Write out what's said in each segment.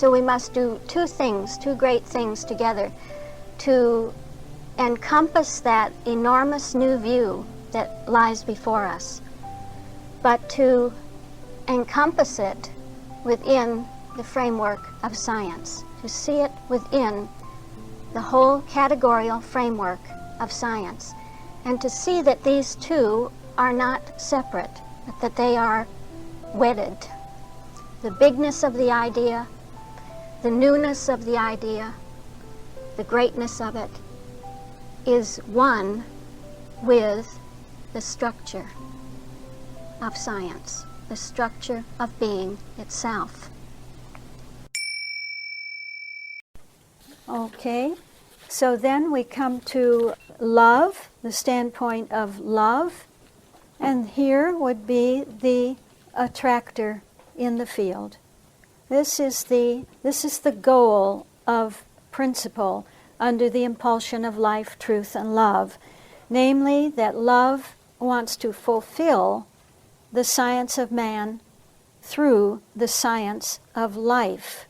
So we must do two things, two great things together to encompass that enormous new view that lies before us, but to encompass it within the framework of science, to see it within the whole categorical framework of science, and to see that these two are not separate, but that they are wedded. The bigness of the idea, the newness of the idea, the greatness of it is one with the structure of science, the structure of being itself. Okay, so then we come to love, the standpoint of love, and here would be the attractor in the field. This is the goal of principle under the impulsion of life, truth, and love, namely that love wants to fulfill the science of man through the science of life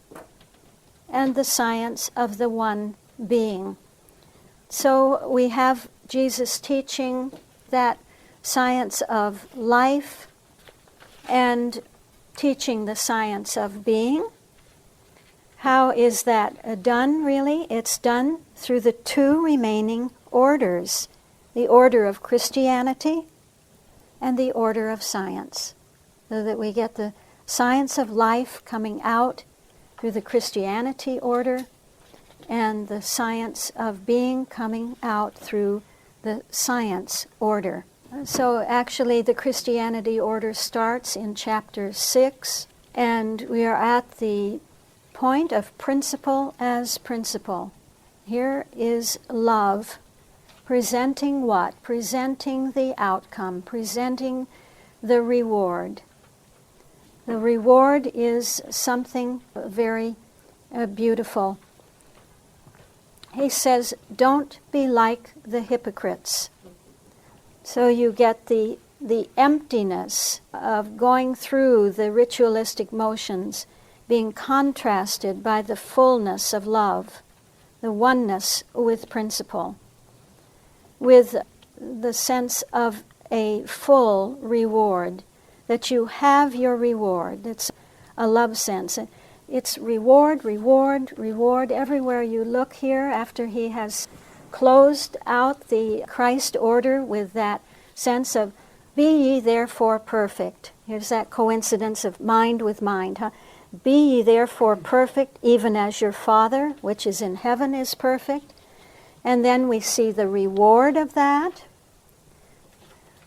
and the science of the one being. So we have Jesus teaching that science of life and teaching the science of being. How is that done, really? It's done through the two remaining orders, the order of Christianity and the order of science, so that we get the science of life coming out through the Christianity order and the science of being coming out through the science order. So actually the Christianity order starts in chapter 6, and we are at the point of principle as principle. Here is love, presenting what? Presenting the outcome, presenting the reward. The reward is something very beautiful. He says, don't be like the hypocrites. So you get the emptiness of going through the ritualistic motions being contrasted by the fullness of love, the oneness with principle, with the sense of a full reward, that you have your reward. It's a love sense. It's reward, reward, reward. Everywhere you look here, after he has closed out the Christ order with that sense of, be ye therefore perfect. Here's that coincidence of mind with mind, huh? Be ye therefore perfect, even as your Father, which is in heaven, is perfect. And then we see the reward of that.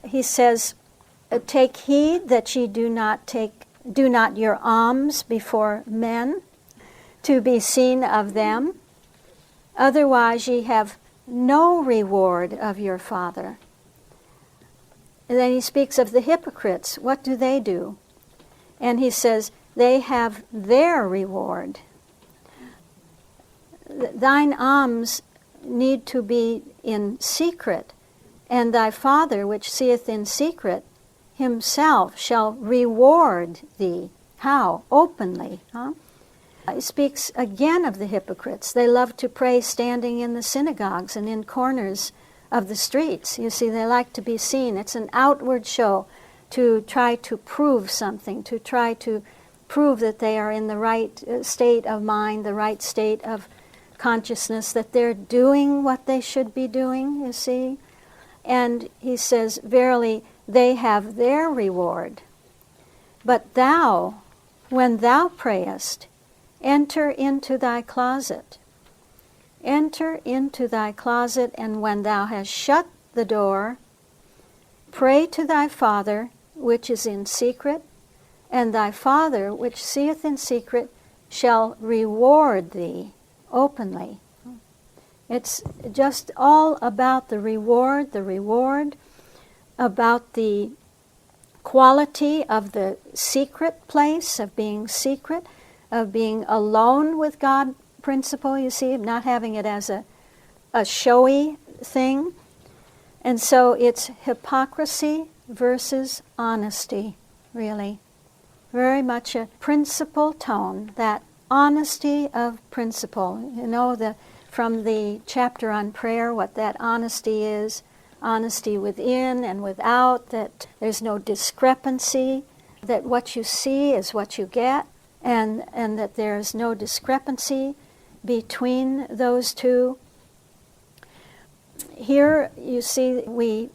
He says, take heed that ye do not your alms before men, to be seen of them. Otherwise ye have no reward of your Father. And then he speaks of the hypocrites. What do? And he says, they have their reward. Thine alms need to be in secret, and thy Father, which seeth in secret, himself shall reward thee. How? Openly. Huh? He speaks again of the hypocrites. They love to pray standing in the synagogues and in corners of the streets. You see, they like to be seen. It's an outward show to try to prove something, to try to prove that they are in the right state of mind, the right state of consciousness, that they're doing what they should be doing, you see. And he says, verily, they have their reward. But thou, when thou prayest, enter into thy closet. Enter into thy closet, and when thou hast shut the door, pray to thy Father, which is in secret, and thy Father, which seeth in secret, shall reward thee openly. It's just all about the reward, about the quality of the secret place, of being secret, of being alone with God principle, you see, not having it as a showy thing. And so it's hypocrisy versus honesty, really. Very much a principle tone, that honesty of principle. You know, from the chapter on prayer, what that honesty is, honesty within and without, that there's no discrepancy, that what you see is what you get, and that there's no discrepancy between those two. Here you see we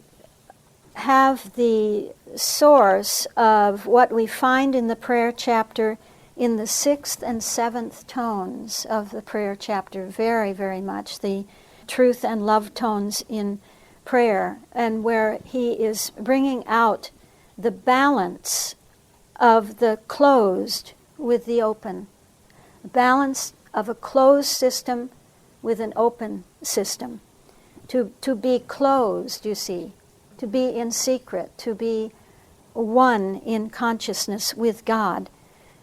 have the source of what we find in the prayer chapter in the 6th and 7th tones of the prayer chapter, very, very much, the truth and love tones in prayer, and where he is bringing out the balance of the closed with the open, the balance of a closed system with an open system. To be closed, you see, to be in secret, to be one in consciousness with God,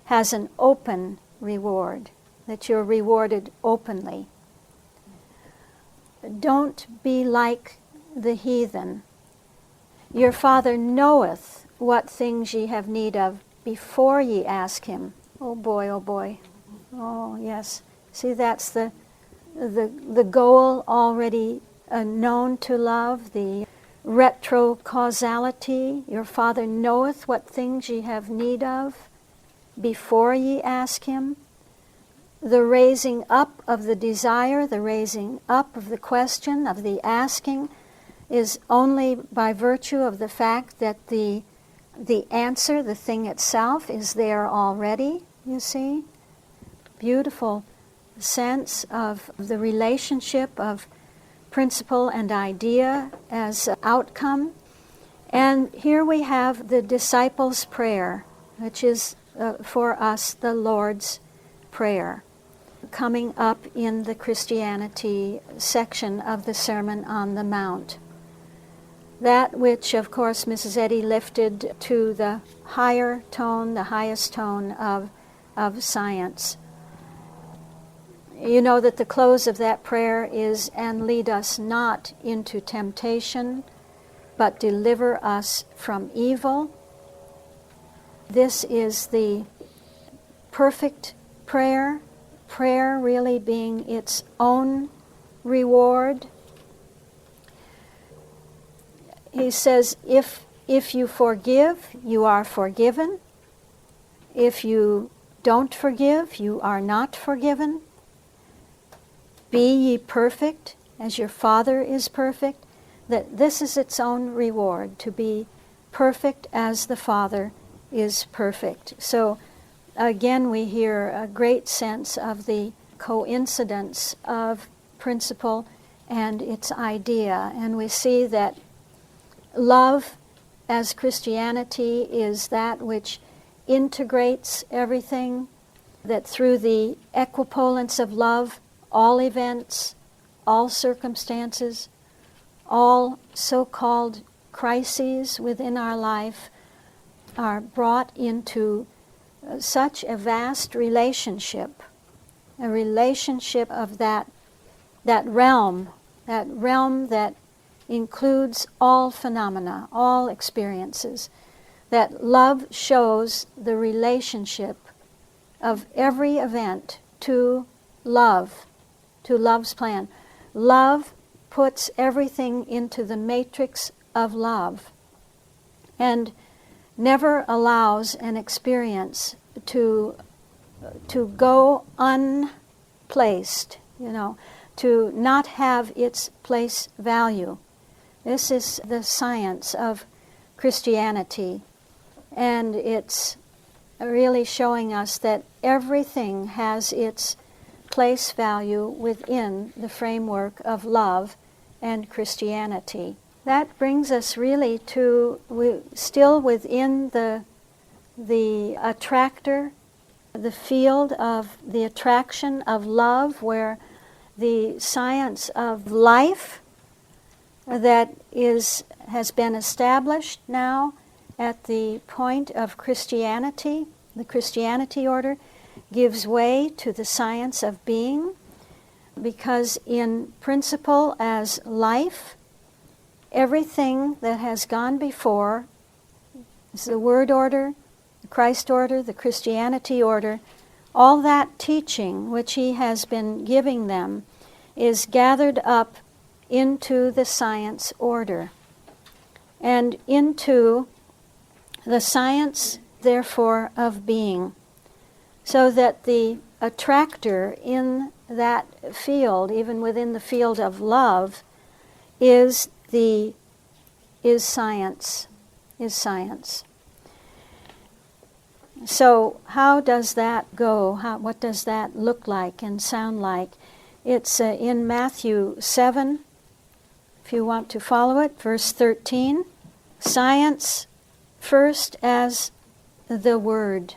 has an open reward, that you're rewarded openly. Don't be like the heathen. Your Father knoweth what things ye have need of before ye ask him. Oh boy, oh boy. Oh yes. See, that's the goal already known to love, the retrocausality. Your Father knoweth what things ye have need of before ye ask him. The raising up of the desire, the raising up of the question, of the asking, is only by virtue of the fact that the answer, the thing itself, is there already, you see. Beautiful sense of the relationship of principle and idea as outcome. And here we have the disciples' prayer, which is for us the Lord's Prayer, coming up in the Christianity section of the Sermon on the Mount. That which, of course, Mrs. Eddy lifted to the higher tone, the highest tone of science. You know that the close of that prayer is, "And lead us not into temptation, but deliver us from evil." This is the perfect prayer, prayer really being its own reward. He says, if you forgive, you are forgiven. If you don't forgive, you are not forgiven. Be ye perfect, as your Father is perfect. That this is its own reward, to be perfect as the Father is perfect. So again, we hear a great sense of the coincidence of principle and its idea. And we see that love as Christianity is that which integrates everything, that through the equipollence of love, all events, all circumstances, all so-called crises within our life are brought into such a vast relationship, a relationship of that realm that includes all phenomena, all experiences, that love shows the relationship of every event to love, to love's plan. Love puts everything into the matrix of love and never allows an experience to go unplaced, to not have its place value. This is the science of Christianity, and it's really showing us that everything has its place value within the framework of love and Christianity. That brings us really to, still within the attractor, the field of the attraction of love, where the science of life that has been established now at the point of Christianity, the Christianity order, gives way to the science of being, because in principle as life, everything that has gone before, is the Word order, the Christ order, the Christianity order, all that teaching which he has been giving them is gathered up into the science order and into the science, therefore, of being, so that the attractor in that field, even within the field of love, is science. So how does that go? What does that look like and sound like? It's in Matthew 7, if you want to follow it, verse 13. Science first as the Word,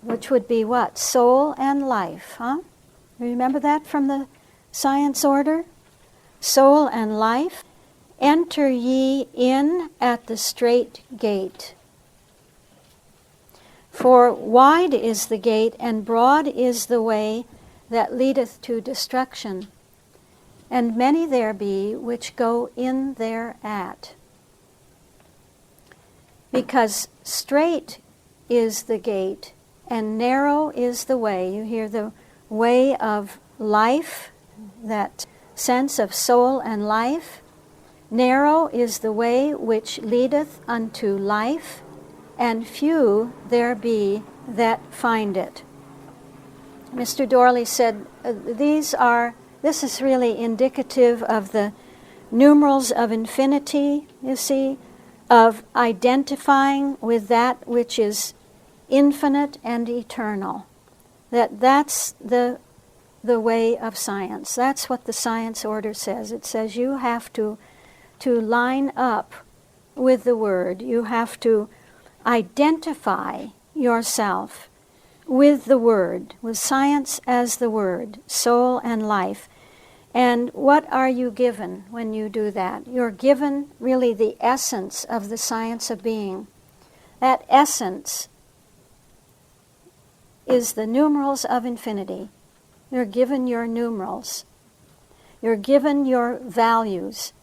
which would be what? Soul and life, huh? Remember that from the science order? Soul and life. Enter ye in at the strait gate. For wide is the gate, and broad is the way that leadeth to destruction, and many there be which go in thereat. Because strait is the gate, and narrow is the way. You hear the way of life, that sense of soul and life. Narrow is the way which leadeth unto life, and few there be that find it. Mr. Dorley said this is really indicative of the numerals of infinity, you see, of identifying with that which is infinite and eternal. That's the way of science. That's what the science order says. It says you have to line up with the Word. You have to identify yourself with the Word, with science as the Word, soul and life. And what are you given when you do that? You're given really the essence of the science of being. That essence is the numerals of infinity. You're given your numerals. You're given your values,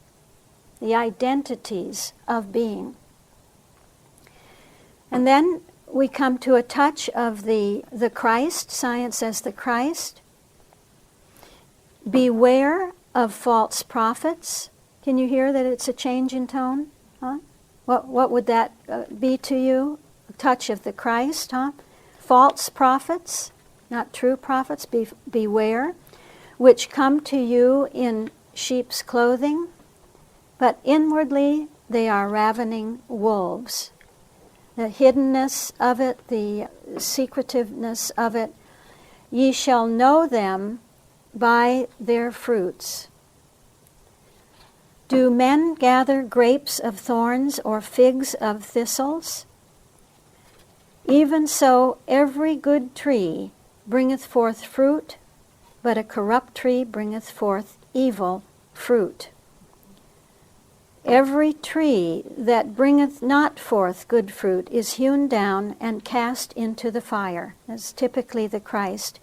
the identities of being. And then we come to a touch of the Christ, science as the Christ. Beware of false prophets. Can you hear that it's a change in tone? Huh? What would that be to you? A touch of the Christ, huh? False prophets, not true prophets, beware, which come to you in sheep's clothing, but inwardly they are ravening wolves. The hiddenness of it, the secretiveness of it, ye shall know them by their fruits. Do men gather grapes of thorns or figs of thistles? Even so every good tree bringeth forth fruit, but a corrupt tree bringeth forth evil fruit. Every tree that bringeth not forth good fruit is hewn down and cast into the fire. That's typically the Christ.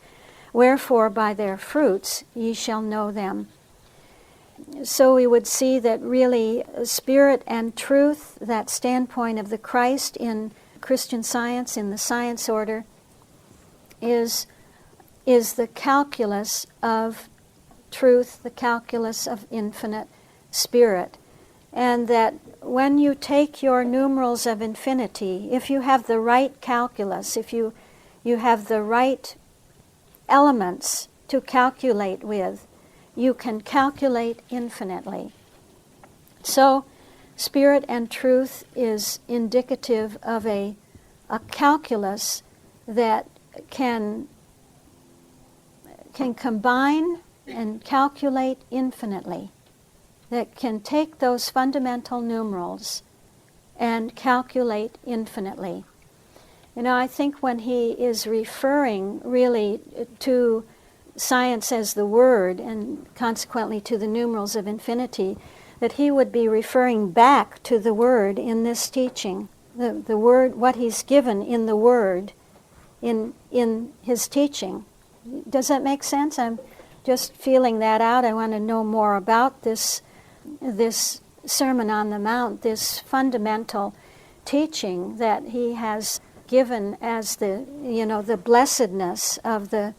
Wherefore by their fruits ye shall know them. So we would see that really spirit and truth, that standpoint of the Christ in Christian Science, in the science order, is the calculus of truth, the calculus of infinite spirit. And that when you take your numerals of infinity, if you have the right calculus, if you have the right elements to calculate with, you can calculate infinitely. So, spirit and truth is indicative of a calculus that can combine and calculate infinitely, that can take those fundamental numerals and calculate infinitely. You know, I think when he is referring really to science as the Word and consequently to the numerals of infinity, that he would be referring back to the Word in this teaching. The Word, what he's given in the Word in his teaching. Does that make sense? I'm just feeling that out. I want to know more about this Sermon on the Mount, this fundamental teaching that he has given as the, the blessedness of the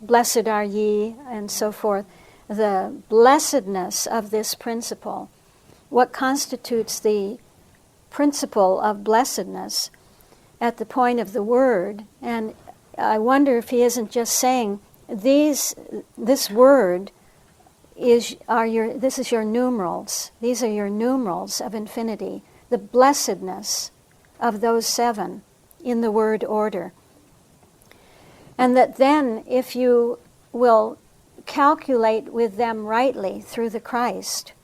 blessed are ye and so forth, the blessedness of this principle. What constitutes the principle of blessedness at the point of the word? And I wonder if he isn't just saying, this word this is your numerals. These are your numerals of infinity, the blessedness of those 7 in the word order. And that then, if you will calculate with them rightly through the Christ,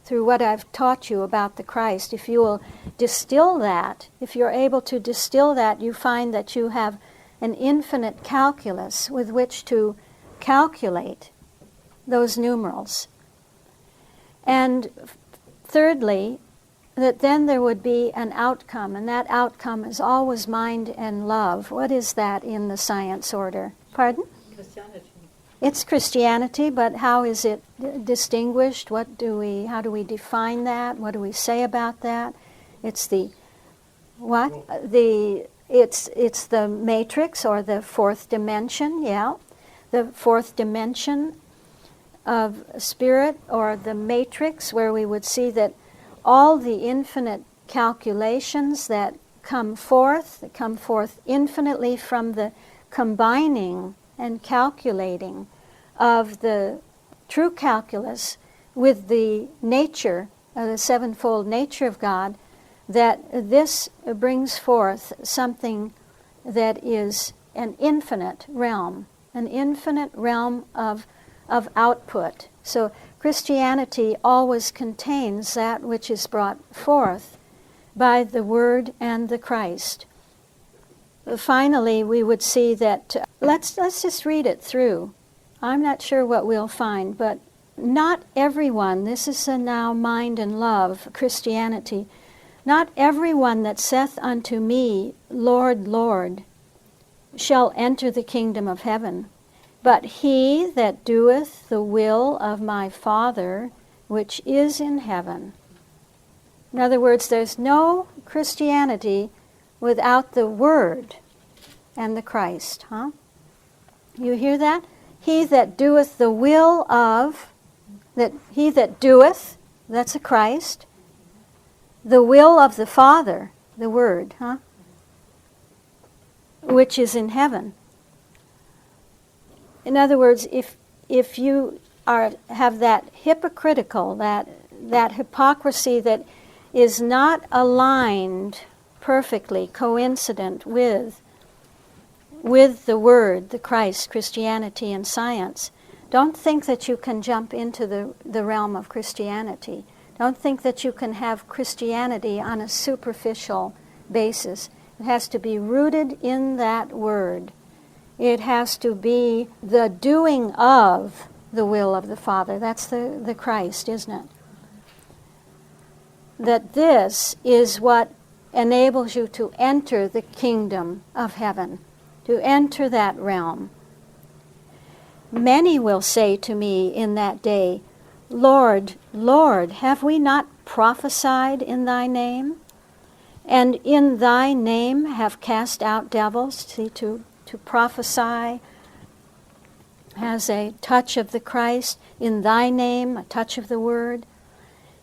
through what I've taught you about the Christ, if you will distill that, if you're able to distill that, you find that you have an infinite calculus with which to calculate those numerals. And thirdly, that then there would be an outcome, and that outcome is always mind and love. What is that in the science order? Pardon? Christianity. It's Christianity, but how is it distinguished? How do we define that? What do we say about that? It's the what? It's the matrix or the fourth dimension, yeah. The fourth dimension of spirit, or the matrix, where we would see that all the infinite calculations that come forth infinitely from the combining and calculating of the true calculus with the nature, the sevenfold nature of God, that this brings forth something that is an infinite realm of output. So Christianity always contains that which is brought forth by the Word and the Christ. Finally, we would see that, let's just read it through. I'm not sure what we'll find, but not everyone, this is now mind and love, Christianity, not everyone that saith unto me, Lord, Lord, shall enter the kingdom of heaven, but he that doeth the will of my Father which is in heaven. In other words, there's no Christianity without the Word and the Christ, huh? You hear that? He that doeth the will of, he that doeth, that's a Christ, the will of the Father, the Word, huh? Which is in heaven. In other words, if you have that hypocritical, that hypocrisy that is not aligned perfectly, coincident with the Word, the Christ, Christianity, and science, don't think that you can jump into the realm of Christianity. Don't think that you can have Christianity on a superficial basis. It has to be rooted in that Word. It has to be the doing of the will of the Father. That's the Christ, isn't it? That this is what enables you to enter the kingdom of heaven, to enter that realm. Many will say to me in that day, Lord, Lord, have we not prophesied in thy name? And in thy name have cast out devils? See, to prophesy has a touch of the Christ. In thy name, a touch of the Word.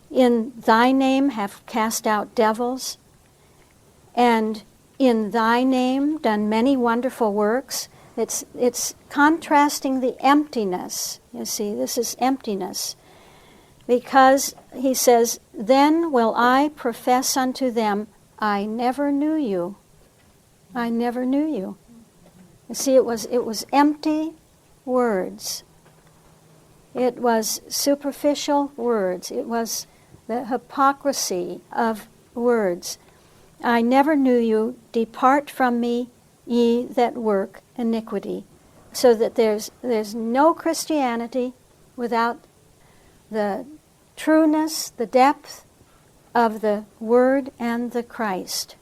In thy name have cast out devils. And in thy name done many wonderful works. It's contrasting the emptiness. You see, this is emptiness. Because he says, then will I profess unto them, I never knew you. I never knew you. You see, it was empty words. It was superficial words. It was the hypocrisy of words. I never knew you. Depart from me, ye that work iniquity. So that there's no Christianity without the trueness, the depth of the Word and the Christ.